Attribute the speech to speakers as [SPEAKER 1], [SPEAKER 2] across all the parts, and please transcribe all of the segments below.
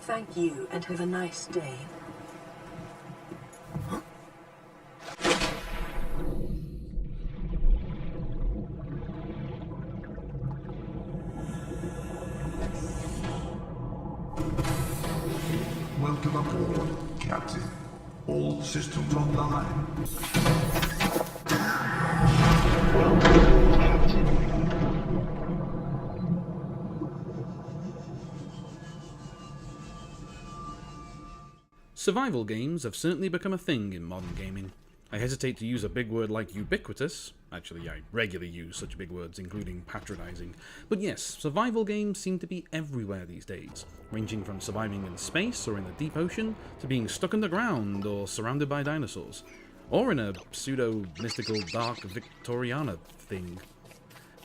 [SPEAKER 1] Thank you, and have a nice day.
[SPEAKER 2] Welcome aboard, Captain. All systems online. Welcome, Captain.
[SPEAKER 3] Survival games have certainly become a thing in modern gaming. I hesitate to use a big word like ubiquitous. Actually, I regularly use such big words, including patronising. But yes, survival games seem to be everywhere these days, ranging from surviving in space or in the deep ocean, to being stuck underground or surrounded by dinosaurs. Or in a pseudo-mystical dark Victoriana thing.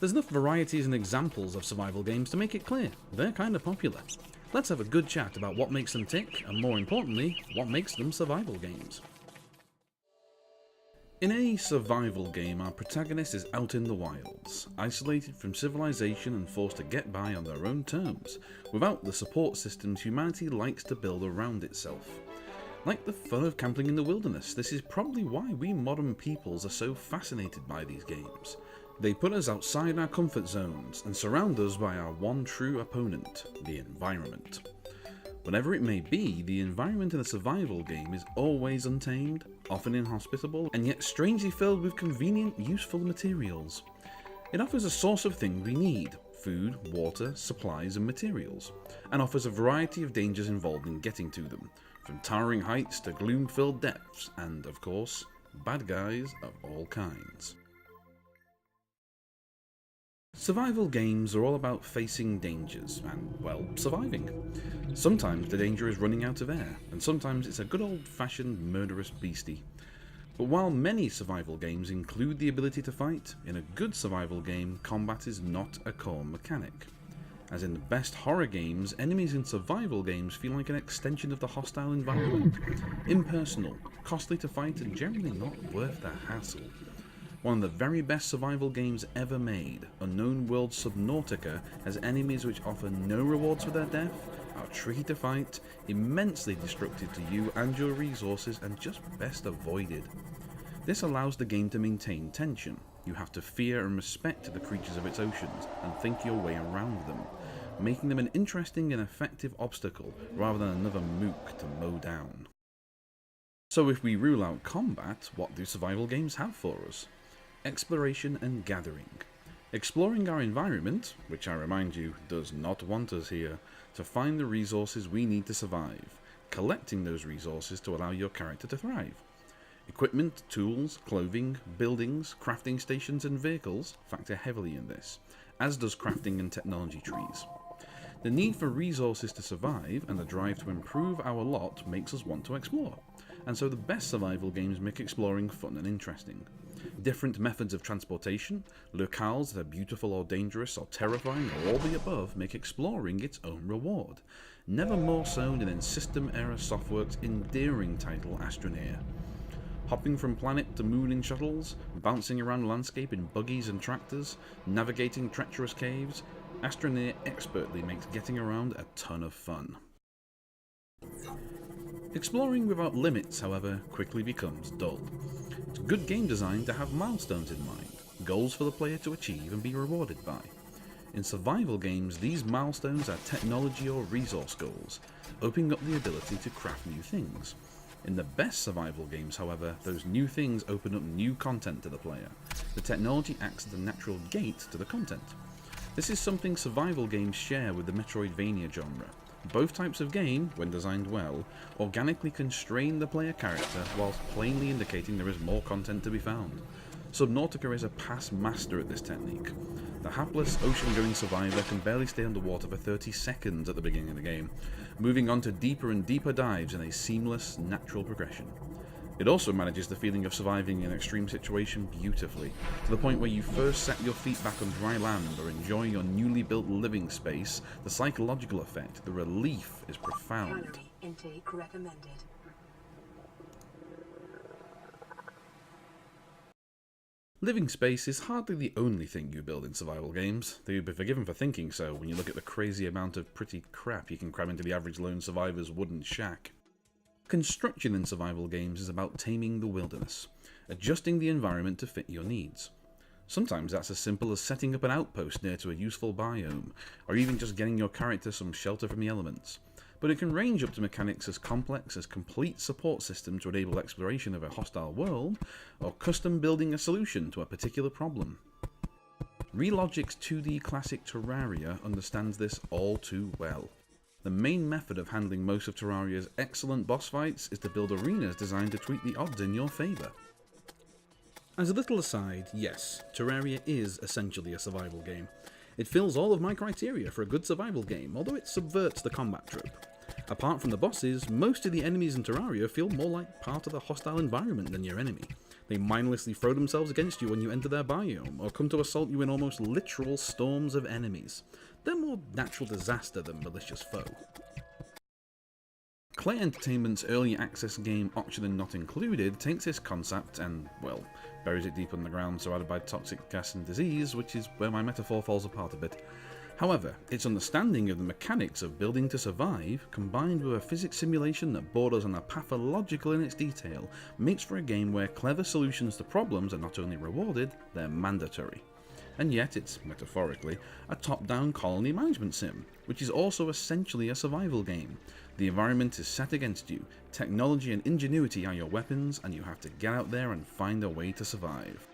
[SPEAKER 3] There's enough varieties and examples of survival games to make it clear, they're kinda popular. Let's have a good chat about what makes them tick, and more importantly, what makes them survival games. In a survival game, our protagonist is out in the wilds, isolated from civilization and forced to get by on their own terms, without the support systems humanity likes to build around itself. Like the fun of camping in the wilderness, this is probably why we modern peoples are so fascinated by these games. They put us outside our comfort zones and surround us by our one true opponent, the environment. Whatever it may be, the environment in a survival game is always untamed, often inhospitable, and yet strangely filled with convenient, useful materials. It offers a source of things we need: food, water, supplies and materials, and offers a variety of dangers involved in getting to them, from towering heights to gloom-filled depths, and, of course, bad guys of all kinds. Survival games are all about facing dangers and, well, surviving. Sometimes the danger is running out of air, and sometimes it's a good old-fashioned murderous beastie. But while many survival games include the ability to fight, in a good survival game, combat is not a core mechanic. As in the best horror games, enemies in survival games feel like an extension of the hostile environment. Impersonal, costly to fight, and generally not worth the hassle. One of the very best survival games ever made, Unknown World Subnautica, has enemies which offer no rewards for their death, are tricky to fight, immensely destructive to you and your resources, and just best avoided. This allows the game to maintain tension. You have to fear and respect the creatures of its oceans and think your way around them, making them an interesting and effective obstacle rather than another mook to mow down. So if we rule out combat, what do survival games have for us? Exploration and gathering. Exploring our environment, which I remind you does not want us here, to find the resources we need to survive, collecting those resources to allow your character to thrive. Equipment, tools, clothing, buildings, crafting stations and vehicles factor heavily in this, as does crafting and technology trees. The need for resources to survive and the drive to improve our lot makes us want to explore, and so the best survival games make exploring fun and interesting. Different methods of transportation, locales that are beautiful or dangerous or terrifying or all the above make exploring its own reward, never more so than in System-era Softworks' endearing title Astroneer. Hopping from planet to moon in shuttles, bouncing around landscape in buggies and tractors, navigating treacherous caves, Astroneer expertly makes getting around a ton of fun. Exploring without limits, however, quickly becomes dull. It's good game design to have milestones in mind, goals for the player to achieve and be rewarded by. In survival games, these milestones are technology or resource goals, opening up the ability to craft new things. In the best survival games, however, those new things open up new content to the player. The technology acts as a natural gate to the content. This is something survival games share with the Metroidvania genre. Both types of game, when designed well, organically constrain the player character whilst plainly indicating there is more content to be found. Subnautica is a past master at this technique. The hapless ocean-going survivor can barely stay underwater for 30 seconds at the beginning of the game, moving on to deeper and deeper dives in a seamless, natural progression. It also manages the feeling of surviving in an extreme situation beautifully, to the point where you first set your feet back on dry land or enjoy your newly built living space. The psychological effect, the relief, is profound.
[SPEAKER 1] Calorie intake recommended.
[SPEAKER 3] Living space is hardly the only thing you build in survival games, though you'd be forgiven for thinking so when you look at the crazy amount of pretty crap you can cram into the average lone survivor's wooden shack. Construction in survival games is about taming the wilderness, adjusting the environment to fit your needs. Sometimes that's as simple as setting up an outpost near to a useful biome, or even just getting your character some shelter from the elements. But it can range up to mechanics as complex as complete support system to enable exploration of a hostile world, or custom building a solution to a particular problem. Relogic's 2D classic Terraria understands this all too well. The main method of handling most of Terraria's excellent boss fights is to build arenas designed to tweak the odds in your favour. As a little aside, yes, Terraria is essentially a survival game. It fills all of my criteria for a good survival game, although it subverts the combat trope. Apart from the bosses, most of the enemies in Terraria feel more like part of the hostile environment than your enemy. They mindlessly throw themselves against you when you enter their biome, or come to assault you in almost literal storms of enemies. They're more natural disaster than malicious foe. Clay Entertainment's early access game Auction and Not Included takes this concept and, well, buries it deep underground surrounded by toxic gas and disease, which is where my metaphor falls apart a bit. However, its understanding of the mechanics of building to survive, combined with a physics simulation that borders on the pathological in its detail, makes for a game where clever solutions to problems are not only rewarded, they're mandatory. And yet it's, metaphorically, a top-down colony management sim, which is also essentially a survival game. The environment is set against you, technology and ingenuity are your weapons, and you have to get out there and find a way to survive.